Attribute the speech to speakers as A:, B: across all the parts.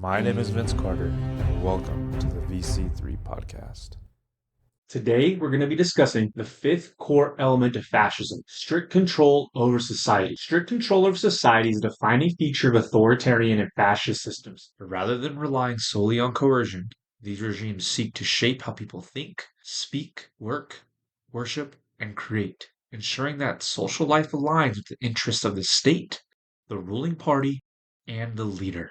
A: My name is Vince Carter, and welcome to the VC3 podcast.
B: Today, we're going to be discussing the fifth core element of fascism, strict control over society. Strict control over society is a defining feature of authoritarian and fascist systems.
A: Rather than relying solely on coercion, these regimes seek to shape how people think, speak, work, worship, and create, ensuring that social life aligns with the interests of the state, the ruling party, and the leader.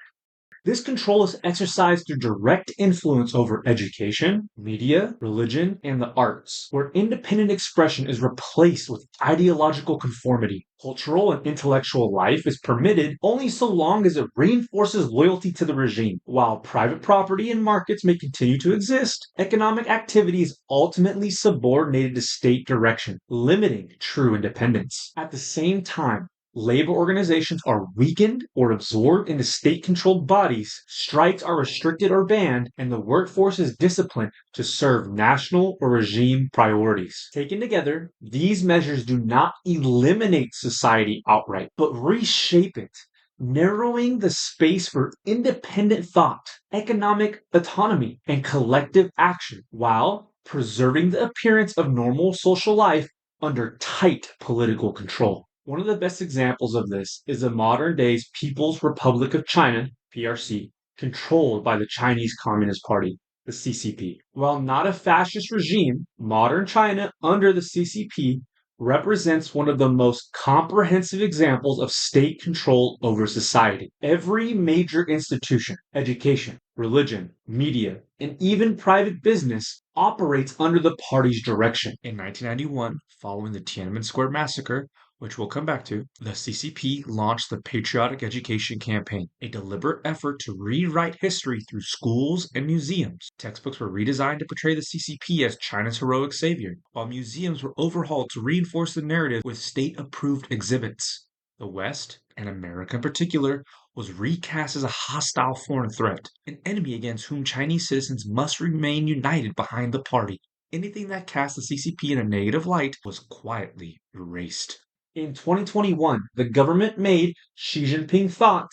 B: This control is exercised through direct influence over education, media, religion, and the arts, where independent expression is replaced with ideological conformity. Cultural and intellectual life is permitted only so long as it reinforces loyalty to the regime. While private property and markets may continue to exist, economic activity is ultimately subordinated to state direction, limiting true independence. At the same time, labor organizations are weakened or absorbed into state-controlled bodies, strikes are restricted or banned, and the workforce is disciplined to serve national or regime priorities. Taken together, these measures do not eliminate society outright, but reshape it, narrowing the space for independent thought, economic autonomy, and collective action, while preserving the appearance of normal social life under tight political control. One of the best examples of this is the modern day's People's Republic of China, PRC, controlled by the Chinese Communist Party, the CCP. While not a fascist regime, modern China under the CCP represents one of the most comprehensive examples of state control over society. Every major institution, education, religion, media, and even private business operates under the party's direction.
A: In 1991, following the Tiananmen Square massacre, which we'll come back to, the CCP launched the Patriotic Education Campaign, a deliberate effort to rewrite history through schools and museums. Textbooks were redesigned to portray the CCP as China's heroic savior, while museums were overhauled to reinforce the narrative with state-approved exhibits. The West, and America in particular, was recast as a hostile foreign threat, an enemy against whom Chinese citizens must remain united behind the party. Anything that cast the CCP in a negative light was quietly erased.
B: In 2021, the government made Xi Jinping thought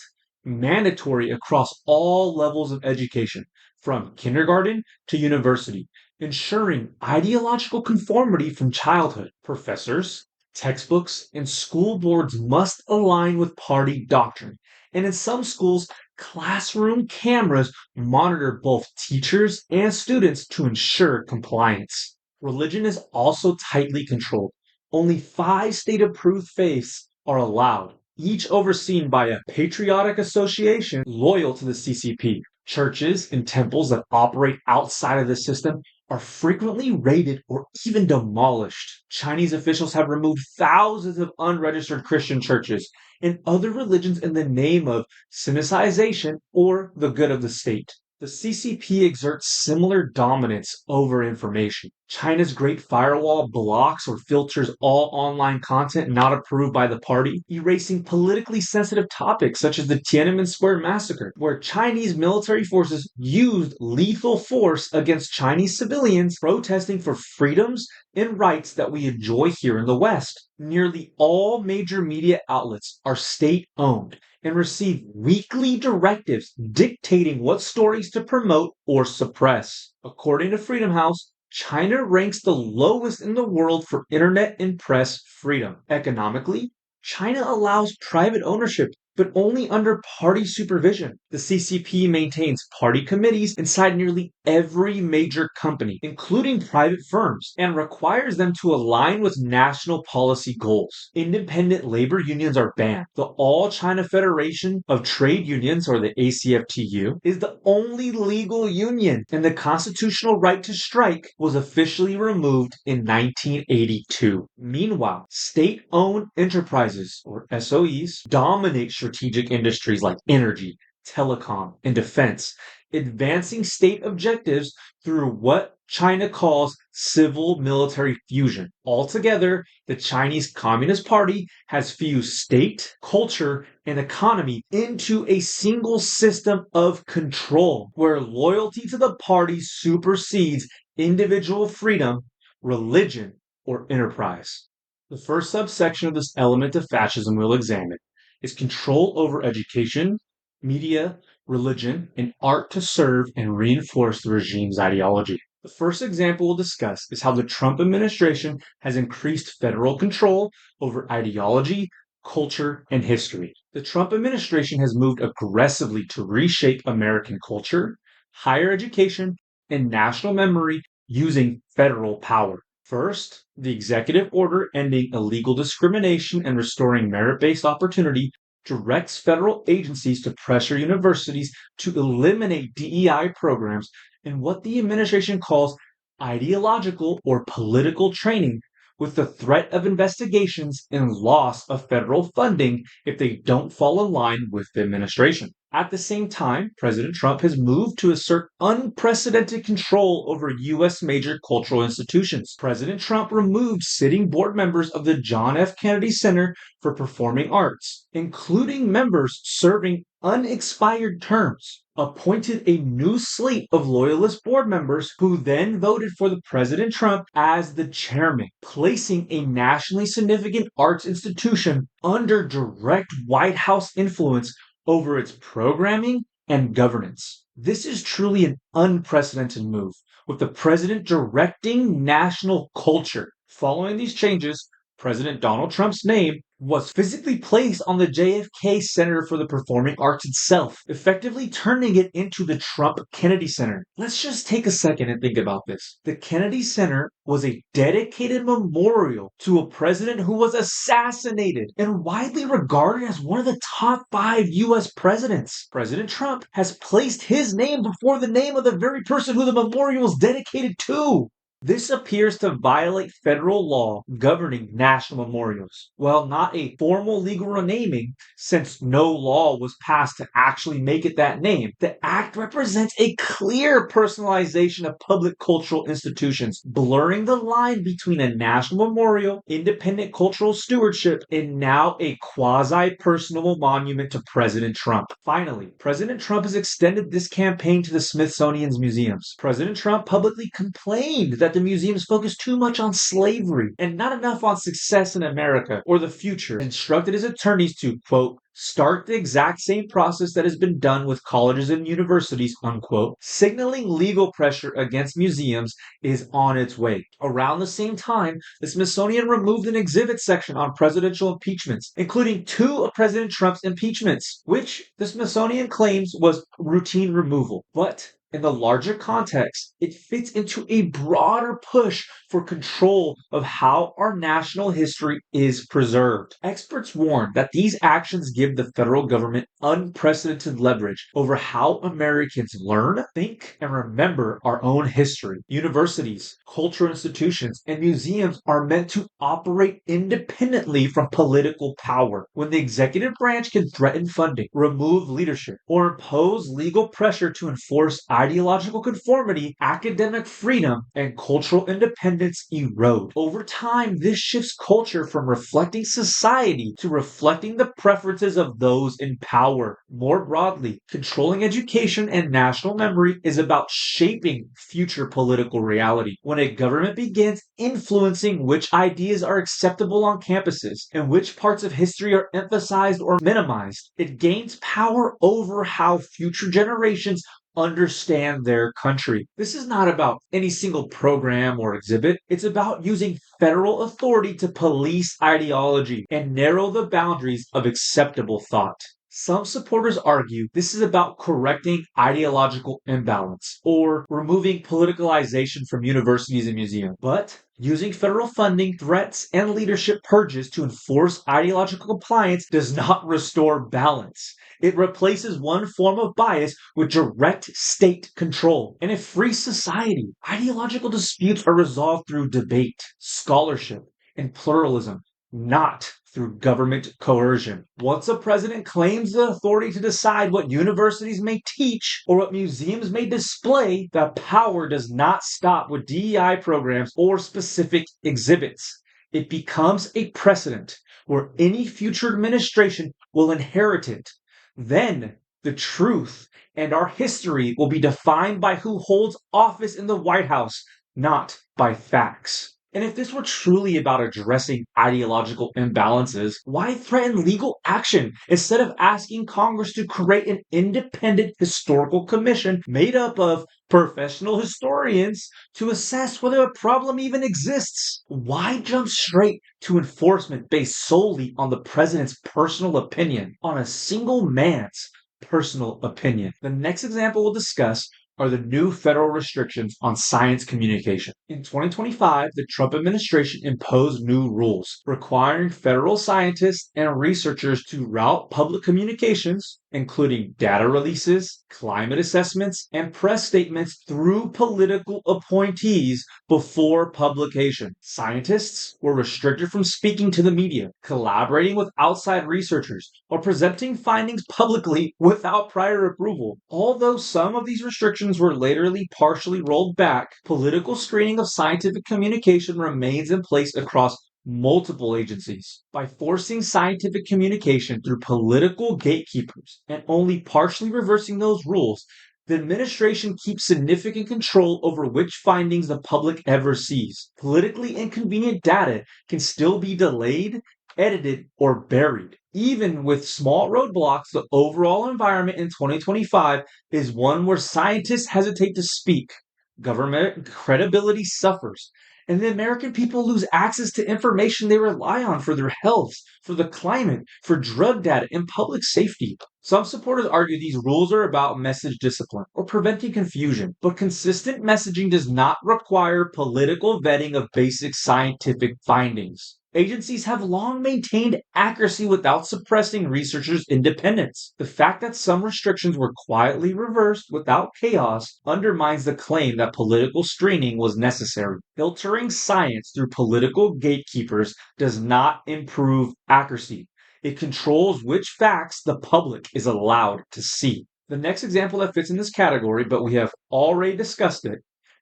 B: mandatory across all levels of education, from kindergarten to university, ensuring ideological conformity from childhood. Professors, textbooks, and school boards must align with party doctrine. And in some schools, classroom cameras monitor both teachers and students to ensure compliance. Religion is also tightly controlled. Only 5 state-approved faiths are allowed, each overseen by a patriotic association loyal to the CCP. Churches and temples that operate outside of the system are frequently raided or even demolished. Chinese officials have removed thousands of unregistered Christian churches and other religions in the name of Sinicization or the good of the state. The CCP exerts similar dominance over information. China's Great Firewall blocks or filters all online content not approved by the party, erasing politically sensitive topics such as the Tiananmen Square massacre, where Chinese military forces used lethal force against Chinese civilians protesting for freedoms and rights that we enjoy here in the West. Nearly all major media outlets are state-owned and receive weekly directives dictating what stories to promote or suppress. According to Freedom House, China ranks the lowest in the world for internet and press freedom. Economically, China allows private ownership, but only under party supervision. The CCP maintains party committees inside nearly every major company, including private firms, and requires them to align with national policy goals. Independent labor unions are banned. The All China Federation of Trade Unions, or the ACFTU, is the only legal union, and the constitutional right to strike was officially removed in 1982. Meanwhile, state-owned enterprises, or SOEs, dominate strategic industries like energy, telecom, and defense, advancing state objectives through what China calls civil-military fusion. Altogether, the Chinese Communist Party has fused state, culture, and economy into a single system of control, where loyalty to the party supersedes individual freedom, religion, or enterprise. The first subsection of this element of fascism we'll examine is control over education, media, religion, and art to serve and reinforce the regime's ideology. The first example we'll discuss is how the Trump administration has increased federal control over ideology, culture, and history. The Trump administration has moved aggressively to reshape American culture, higher education, and national memory using federal power. First, the executive order ending illegal discrimination and restoring merit based opportunity directs federal agencies to pressure universities to eliminate DEI programs in what the administration calls ideological or political training, with the threat of investigations and loss of federal funding if they don't fall in line with the administration. At the same time, President Trump has moved to assert unprecedented control over U.S. major cultural institutions. President Trump removed sitting board members of the John F. Kennedy Center for Performing Arts, including members serving unexpired terms, appointed a new slate of loyalist board members who then voted for the President Trump as the chairman, placing a nationally significant arts institution under direct White House influence over its programming and governance. This is truly an unprecedented move, with the president directing national culture. Following these changes, President Donald Trump's name was physically placed on the JFK Center for the Performing Arts itself, effectively turning it into the Trump Kennedy Center. Let's just take a second and think about this. The Kennedy Center was a dedicated memorial to a president who was assassinated and widely regarded as one of the top 5 U.S. presidents. President Trump has placed his name before the name of the very person who the memorial is dedicated to. This appears to violate federal law governing national memorials. While not a formal legal renaming, since no law was passed to actually make it that name, the act represents a clear personalization of public cultural institutions, blurring the line between a national memorial, independent cultural stewardship, and now a quasi-personal monument to President Trump. Finally, President Trump has extended this campaign to the Smithsonian's museums. President Trump publicly complained that the museums focus too much on slavery and not enough on success in America or the future, instructed his attorneys to, quote, start the exact same process that has been done with colleges and universities, unquote, signaling legal pressure against museums is on its way. Around the same time, the Smithsonian removed an exhibit section on presidential impeachments, including 2 of President Trump's impeachments, which the Smithsonian claims was routine removal. But in the larger context, it fits into a broader push for control of how our national history is preserved. Experts warn that these actions give the federal government unprecedented leverage over how Americans learn, think, and remember our own history. Universities, cultural institutions, and museums are meant to operate independently from political power. When the executive branch can threaten funding, remove leadership, or impose legal pressure to enforce ideological conformity, academic freedom, and cultural independence erode. Over time, this shifts culture from reflecting society to reflecting the preferences of those in power. More broadly, controlling education and national memory is about shaping future political reality. When a government begins influencing which ideas are acceptable on campuses and which parts of history are emphasized or minimized, it gains power over how future generations understand their country. This is not about any single program or exhibit. It's about using federal authority to police ideology and narrow the boundaries of acceptable thought. Some supporters argue this is about correcting ideological imbalance or removing politicalization from universities and museums. But using federal funding, threats, and leadership purges to enforce ideological compliance does not restore balance. It replaces one form of bias with direct state control. In a free society, ideological disputes are resolved through debate, scholarship, and pluralism, not through government coercion. Once a president claims the authority to decide what universities may teach or what museums may display, the power does not stop with DEI programs or specific exhibits. It becomes a precedent where any future administration will inherit it. Then the truth and our history will be defined by who holds office in the White House, not by facts. And if this were truly about addressing ideological imbalances, why threaten legal action instead of asking Congress to create an independent historical commission made up of professional historians to assess whether a problem even exists? Why jump straight to enforcement based solely on the president's personal opinion, on a single man's personal opinion? The next example we'll discuss are the new federal restrictions on science communication. In 2025, the Trump administration imposed new rules requiring federal scientists and researchers to route public communications, including data releases, climate assessments, and press statements through political appointees before publication. Scientists were restricted from speaking to the media, collaborating with outside researchers, or presenting findings publicly without prior approval. Although some of these restrictions were laterally partially rolled back, political screening of scientific communication remains in place across multiple agencies. By forcing scientific communication through political gatekeepers and only partially reversing those rules, the administration keeps significant control over which findings the public ever sees. Politically inconvenient data can still be delayed, edited, or buried. Even with small roadblocks, the overall environment in 2025 is one where scientists hesitate to speak, government credibility suffers, and the American people lose access to information they rely on for their health, for the climate, for drug data, and public safety. Some supporters argue these rules are about message discipline or preventing confusion, but consistent messaging does not require political vetting of basic scientific findings. Agencies have long maintained accuracy without suppressing researchers' independence. The fact that some restrictions were quietly reversed without chaos undermines the claim that political screening was necessary. Filtering science through political gatekeepers does not improve accuracy. It controls which facts the public is allowed to see. The next example that fits in this category, but we have already discussed it,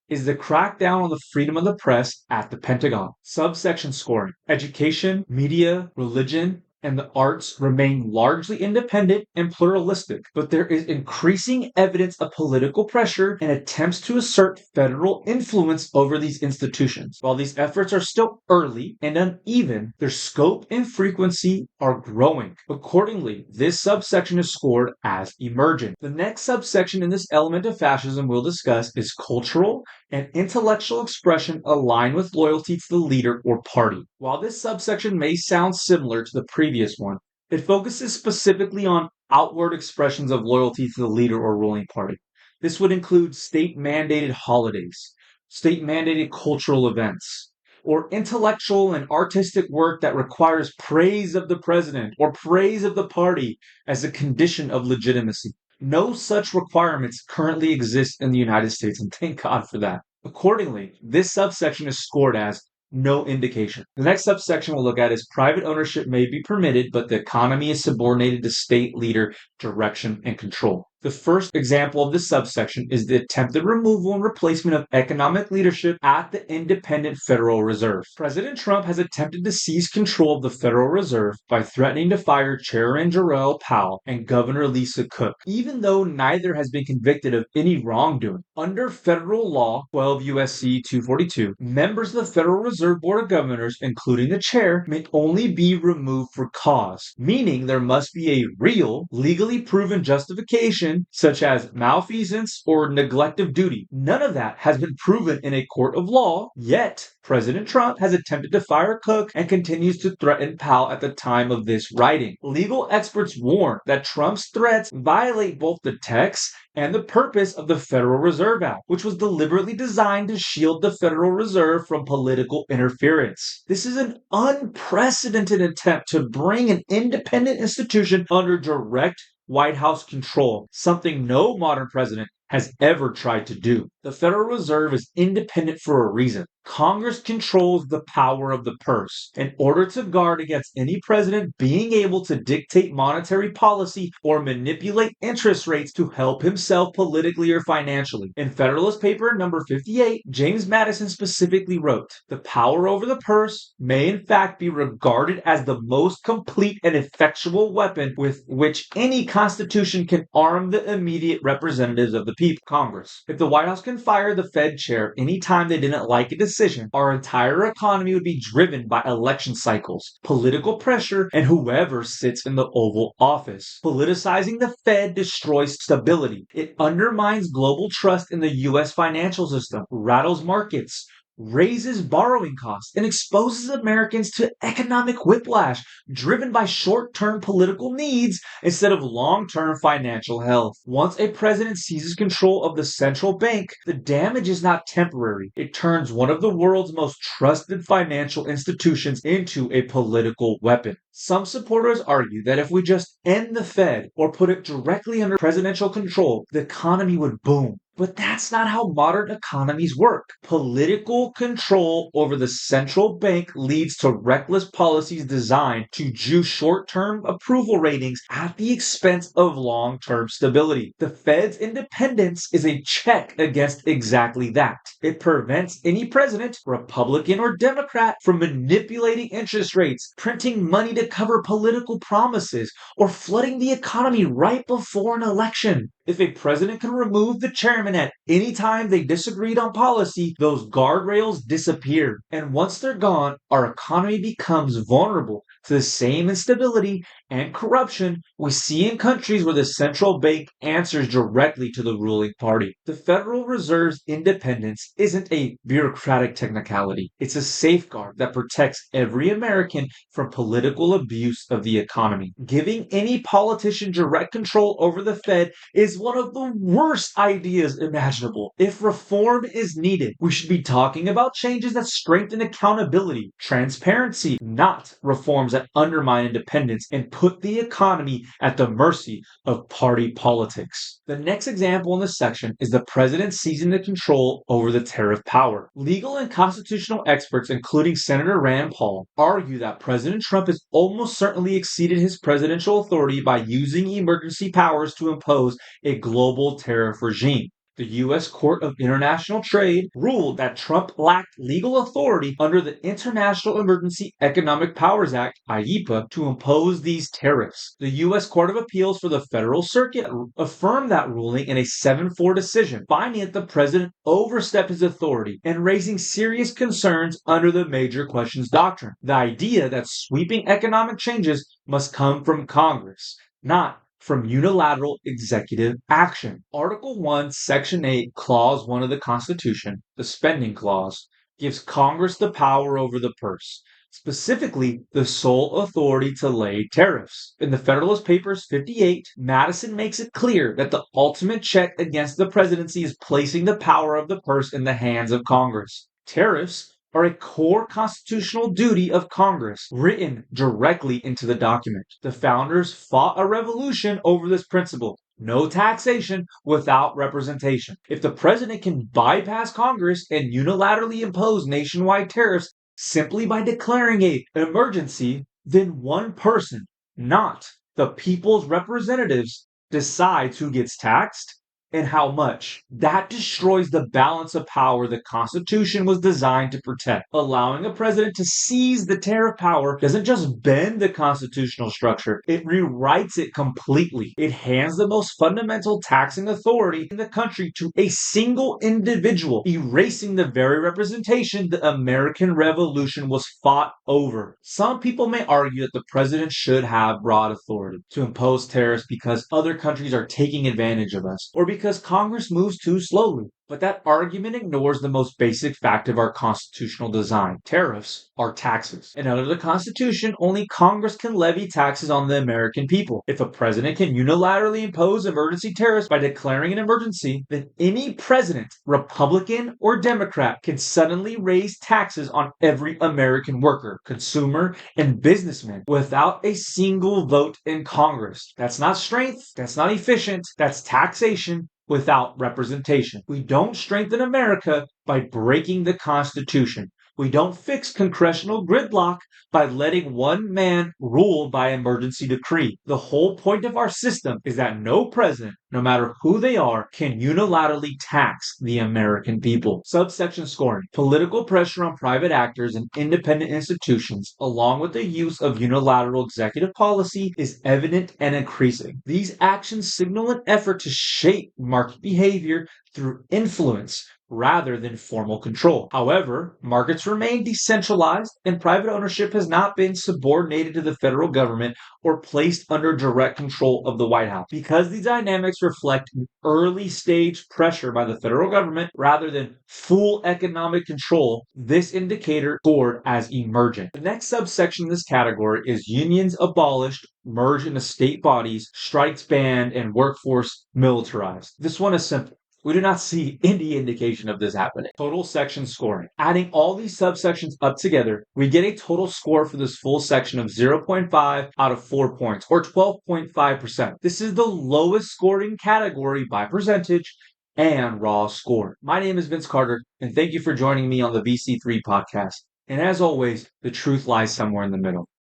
B: is the crackdown on the freedom of the press at the Pentagon. Subsection scoring. Education, media, religion, and the arts remain largely independent and pluralistic, but there is increasing evidence of political pressure and attempts to assert federal influence over these institutions. While these efforts are still early and uneven, their scope and frequency are growing. Accordingly, this subsection is scored as emergent. The next subsection in this element of fascism we'll discuss is cultural and intellectual expression aligned with loyalty to the leader or party. While this subsection may sound similar to the previous one, it focuses specifically on outward expressions of loyalty to the leader or ruling party. This would include state-mandated holidays, state-mandated cultural events, or intellectual and artistic work that requires praise of the president or praise of the party as a condition of legitimacy. No such requirements currently exist in the United States, and thank God for that. Accordingly, this subsection is scored as no indication. The next subsection we'll look at is private ownership may be permitted, but the economy is subordinated to state leader direction and control. The first example of this subsection is the attempted removal and replacement of economic leadership at the independent Federal Reserve. President Trump has attempted to seize control of the Federal Reserve by threatening to fire Chairman Jerome Powell and Governor Lisa Cook, even though neither has been convicted of any wrongdoing. Under federal law 12 U.S.C. 242, members of the Federal Reserve Board of Governors, including the chair, may only be removed for cause, meaning there must be a real, legally proven justification such as malfeasance or neglect of duty. None of that has been proven in a court of law, yet President Trump has attempted to fire Cook and continues to threaten Powell at the time of this writing. Legal experts warn that Trump's threats violate both the text and the purpose of the Federal Reserve Act, which was deliberately designed to shield the Federal Reserve from political interference. This is an unprecedented attempt to bring an independent institution under direct White House control, something no modern president has ever tried to do. The Federal Reserve is independent for a reason. Congress controls the power of the purse in order to guard against any president being able to dictate monetary policy or manipulate interest rates to help himself politically or financially. In Federalist Paper number 58, James Madison specifically wrote, "The power over the purse may in fact be regarded as the most complete and effectual weapon with which any constitution can arm the immediate representatives of the people, Congress. If the White House can fire the Fed chair anytime they didn't like a decision decision, our entire economy would be driven by election cycles, political pressure, and whoever sits in the Oval Office. Politicizing the Fed destroys stability. It undermines global trust in the U.S. financial system, rattles markets, raises borrowing costs, and exposes Americans to economic whiplash driven by short term political needs instead of long term financial health. Once a president seizes control of the central bank, the damage is not temporary. It turns one of the world's most trusted financial institutions into a political weapon. Some supporters argue that if we just end the Fed or put it directly under presidential control, the economy would boom. But that's not how modern economies work. Political control over the central bank leads to reckless policies designed to juice short term approval ratings at the expense of long term stability. The Fed's independence is a check against exactly that. It prevents any president, Republican or Democrat, from manipulating interest rates, printing money to cover political promises, or flooding the economy right before an election. If a president can remove the chairman at any time they disagreed on policy, those guardrails disappear. And once they're gone, our economy becomes vulnerable to the same instability and corruption we see in countries where the central bank answers directly to the ruling party. The Federal Reserve's independence isn't a bureaucratic technicality. It's a safeguard that protects every American from political abuse of the economy. Giving any politician direct control over the Fed is one of the worst ideas imaginable. If reform is needed, we should be talking about changes that strengthen accountability, transparency, not reforms that undermine independence and put the economy at the mercy of party politics. The next example in this section is the president seizing the control over the tariff power. Legal and constitutional experts, including Senator Rand Paul, argue that President Trump has almost certainly exceeded his presidential authority by using emergency powers to impose a global tariff regime. The U.S. Court of International Trade ruled that Trump lacked legal authority under the International Emergency Economic Powers Act, IEPA, to impose these tariffs. The U.S. Court of Appeals for the Federal Circuit affirmed that ruling in a 7-4 decision, finding that the president overstepped his authority and raising serious concerns under the Major Questions Doctrine, the idea that sweeping economic changes must come from Congress, not from unilateral executive action. Article 1, Section 8, Clause 1 of the Constitution, the Spending Clause, gives Congress the power over the purse, specifically the sole authority to lay tariffs. In the Federalist Papers 58, Madison makes it clear that the ultimate check against the presidency is placing the power of the purse in the hands of Congress. Tariffs are a core constitutional duty of Congress, written directly into the document. The founders fought a revolution over this principle. No taxation without representation. If the president can bypass Congress and unilaterally impose nationwide tariffs simply by declaring an emergency, then one person, not the people's representatives, decides who gets taxed and how much. That destroys the balance of power the Constitution was designed to protect. Allowing a president to seize the tariff power doesn't just bend the constitutional structure, it rewrites it completely. It hands the most fundamental taxing authority in the country to a single individual, erasing the very representation the American Revolution was fought over. Some people may argue that the president should have broad authority to impose tariffs because other countries are taking advantage of us, or because Congress moves too slowly. But that argument ignores the most basic fact of our constitutional design. Tariffs are taxes. And under the Constitution, only Congress can levy taxes on the American people. If a president can unilaterally impose emergency tariffs by declaring an emergency, then any president, Republican or Democrat, can suddenly raise taxes on every American worker, consumer, and businessman without a single vote in Congress. That's not strength, that's not efficient, that's taxation without representation. We don't strengthen America by breaking the Constitution. We don't fix congressional gridlock by letting one man rule by emergency decree. The whole point of our system is that no president, no matter who they are, can unilaterally tax the American people. Subsection scoring. Political pressure on private actors and independent institutions, along with the use of unilateral executive policy, is evident and increasing. These actions signal an effort to shape market behavior through influence rather than formal control. However, markets remain decentralized and private ownership has not been subordinated to the federal government or placed under direct control of the White House. Because these dynamics reflect an early stage pressure by the federal government rather than full economic control, this indicator scored as emergent. The next subsection in this category is unions abolished, merged into state bodies, strikes banned, and workforce militarized. This one is simple. We do not see any indication of this happening. Total section scoring. Adding all these subsections up together, we get a total score for this full section of 0.5 out of 4 points, or 12.5%. This is the lowest scoring category by percentage and raw score. My name is Vince Carter, and thank you for joining me on the VC3 podcast. And as always, the truth lies somewhere in the middle.